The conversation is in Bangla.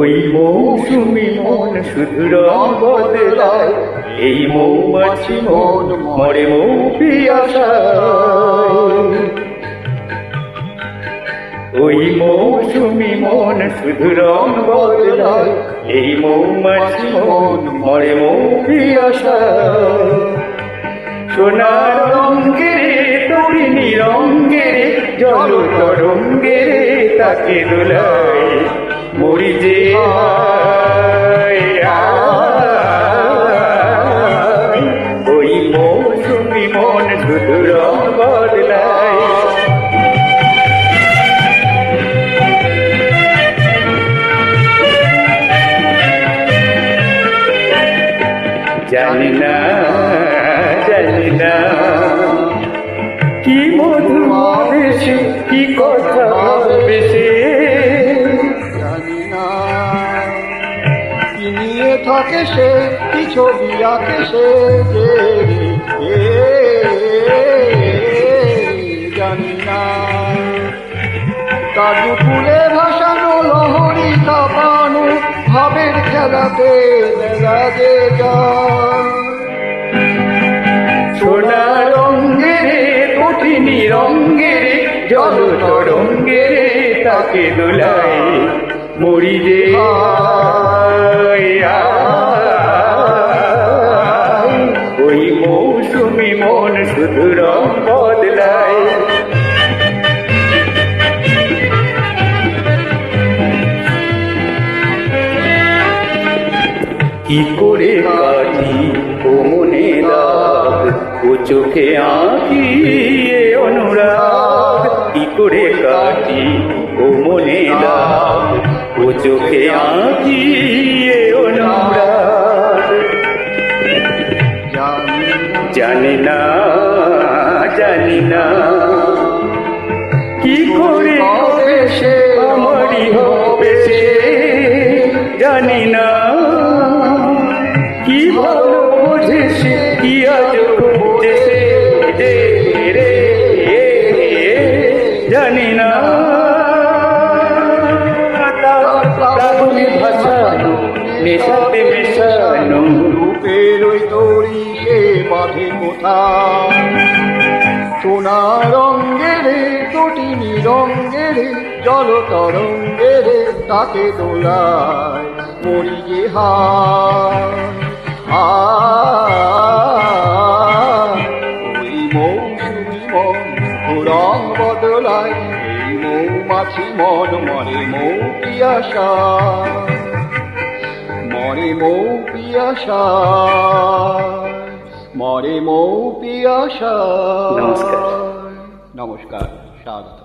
ওই মৌসুমি মন শুধু রং বদলায়, এই মৌমাছি মন মরে মৌ পিয়াসায়। ওই মৌসুমি মন শুধু রং বদলায়, এই মৌমাছি মন মরে মৌ পিয়াসায়। সোনার রঙ্গেরে তরিণী রঙ্গেরে জল তরঙ্গেরে তাকে দোলায়, মরি যে ওই মৌসুমি মন শুধু রং বদলায়। জানি না জানি না কি মধু বেশি কি কথা বেশি, জানি না কি নিয়ে থাকে সে, কি ছবি আঁকে সে যে জানি না তার ফুলে ভাসানো লহরী কাঁপানো ভাবের খেলাতে বেলা যে যায়। সোনা রঙ্গেরে কঠিনী রঙ্গেরে জল তরঙ্গেরে তাকে দোলায়, মরি যে ওই মৌসুমি মন শুধু রং বদলায়। কি করে কাটি ও মনে দাগ, ও চোখে আঁকি এ অনুরাগ। কি করে কাটি ও মনে দাগ, ও চোখে আঁকি এ অনুরাগ। জানি না জানি না কি করে হবে সে আমারই হবে সে, জানি না কি ভালো বোঝে সে কি আজ বোঝে সে রে জানি না তাহলে ভাসানো নেশাতে মেশানো রূপের ওই দড়ি সে বাঁধে কোথায়। সোনা রঙ্গেরে তটিনী রঙ্গেরে জল তরঙ্গেরে তাকে দোলায়, মরি যে ওই মৌসুমি মন রং বদলায়, এই মৌমাছি মন মরে মৌ পিয়াসা, মরে মৌ পিয়াসা, মরে মৌ পিয়াসা। নমস্কার। নমস্কার, স্বাগত।